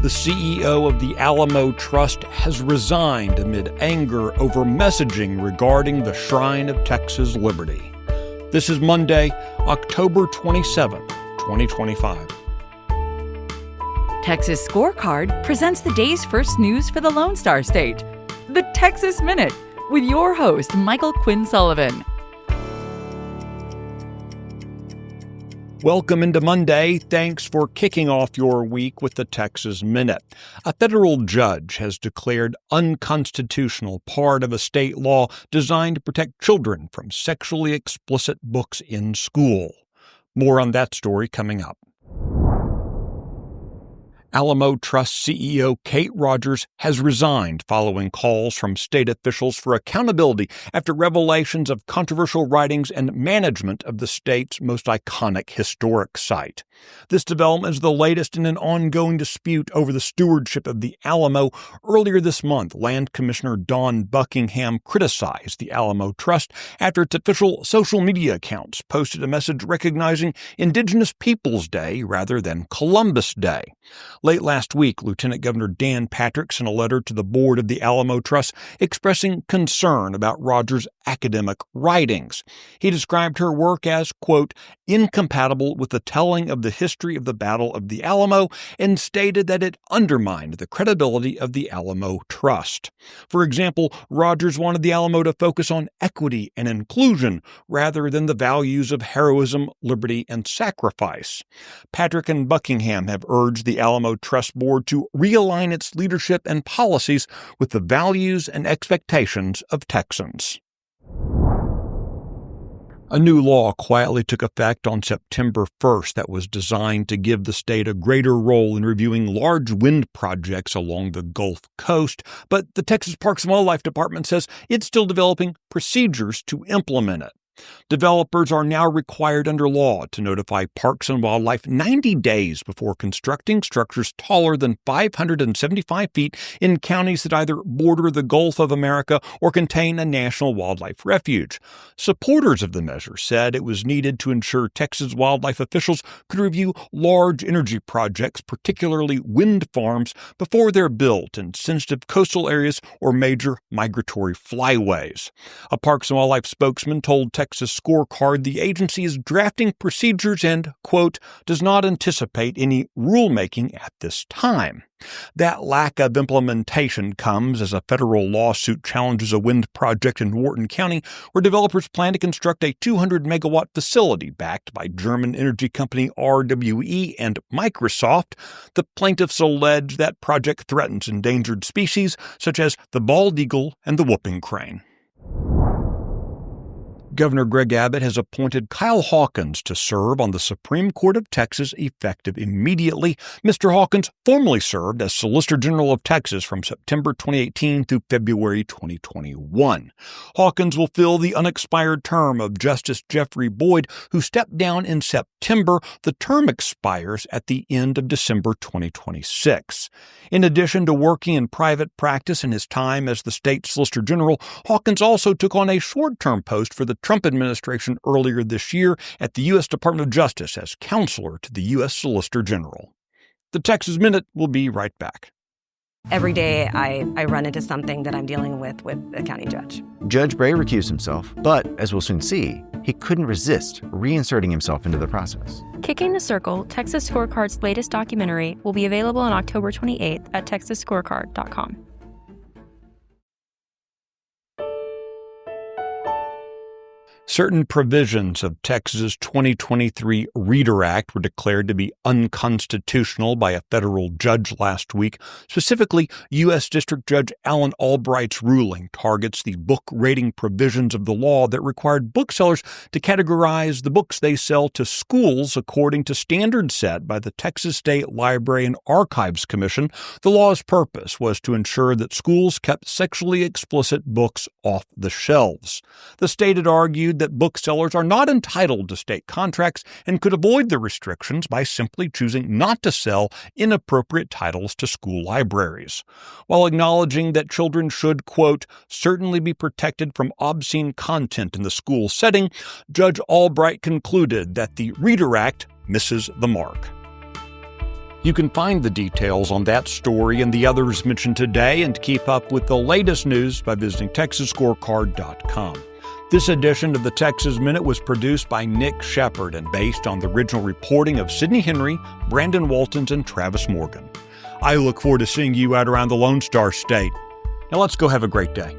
The CEO of the Alamo Trust has resigned amid anger over messaging regarding the Shrine of Texas Liberty. This is Monday, October 27, 2025. Texas Scorecard presents the day's first news for the Lone Star State. The Texas Minute, with your host, Michael Quinn Sullivan. Welcome into Monday. Thanks for kicking off your week with the Texas Minute. A federal judge has declared unconstitutional part of a state law designed to protect children from sexually explicit books in school. More on that story coming up. Alamo Trust CEO Kate Rogers has resigned following calls from state officials for accountability after revelations of controversial writings and management of the state's most iconic historic site. This development is the latest in an ongoing dispute over the stewardship of the Alamo. Earlier this month, Land Commissioner Dawn Buckingham criticized the Alamo Trust after its official social media accounts posted a message recognizing Indigenous Peoples Day rather than Columbus Day. Late last week, Lieutenant Governor Dan Patrick sent a letter to the board of the Alamo Trust expressing concern about Rogers' academic writings. He described her work as, quote, incompatible with the telling of the history of the Battle of the Alamo, and stated that it undermined the credibility of the Alamo Trust. For example, Rogers wanted the Alamo to focus on equity and inclusion rather than the values of heroism, liberty, and sacrifice. Patrick and Buckingham have urged the Alamo Trust Board to realign its leadership and policies with the values and expectations of Texans. A new law quietly took effect on September 1st that was designed to give the state a greater role in reviewing large wind projects along the Gulf Coast, but the Texas Parks and Wildlife Department says it's still developing procedures to implement it. Developers are now required under law to notify Parks and Wildlife 90 days before constructing structures taller than 575 feet in counties that either border the Gulf of America or contain a national wildlife refuge. Supporters of the measure said it was needed to ensure Texas wildlife officials could review large energy projects, particularly wind farms, before they're built in sensitive coastal areas or major migratory flyways. A Parks and Wildlife spokesman told Texas Scorecard the agency is drafting procedures and, quote, does not anticipate any rulemaking at this time. That lack of implementation comes as a federal lawsuit challenges a wind project in Wharton County where developers plan to construct a 200-megawatt facility backed by German energy company RWE and Microsoft. The plaintiffs allege that project threatens endangered species such as the bald eagle and the whooping crane. Governor Greg Abbott has appointed Kyle Hawkins to serve on the Supreme Court of Texas effective immediately. Mr. Hawkins formerly served as Solicitor General of Texas from September 2018 through February 2021. Hawkins will fill the unexpired term of Justice Jeffrey Boyd, who stepped down in September. The term expires at the end of December 2026. In addition to working in private practice in his time as the state Solicitor General, Hawkins also took on a short-term post for the Trump administration earlier this year at the U.S. Department of Justice as counselor to the U.S. Solicitor General. The Texas Minute will be right back. Every day I run into something that I'm dealing with a county judge. Judge Bray recused himself, but as we'll soon see, he couldn't resist reinserting himself into the process. Kicking the Circle, Texas Scorecard's latest documentary, will be available on October 28th at texasscorecard.com. Certain provisions of Texas's 2023 Reader Act were declared to be unconstitutional by a federal judge last week. Specifically, U.S. District Judge Alan Albright's ruling targets the book rating provisions of the law that required booksellers to categorize the books they sell to schools according to standards set by the Texas State Library and Archives Commission. The law's purpose was to ensure that schools kept sexually explicit books off the shelves. The state had argued that booksellers are not entitled to state contracts and could avoid the restrictions by simply choosing not to sell inappropriate titles to school libraries. While acknowledging that children should, quote, certainly be protected from obscene content in the school setting, Judge Albright concluded that the Reader Act misses the mark. You can find the details on that story and the others mentioned today and keep up with the latest news by visiting TexasScorecard.com. This edition of the Texas Minute was produced by Nick Shepard and based on the original reporting of Sidney Henry, Brandon Waltons, and Travis Morgan. I look forward to seeing you out around the Lone Star State. Now let's go have a great day.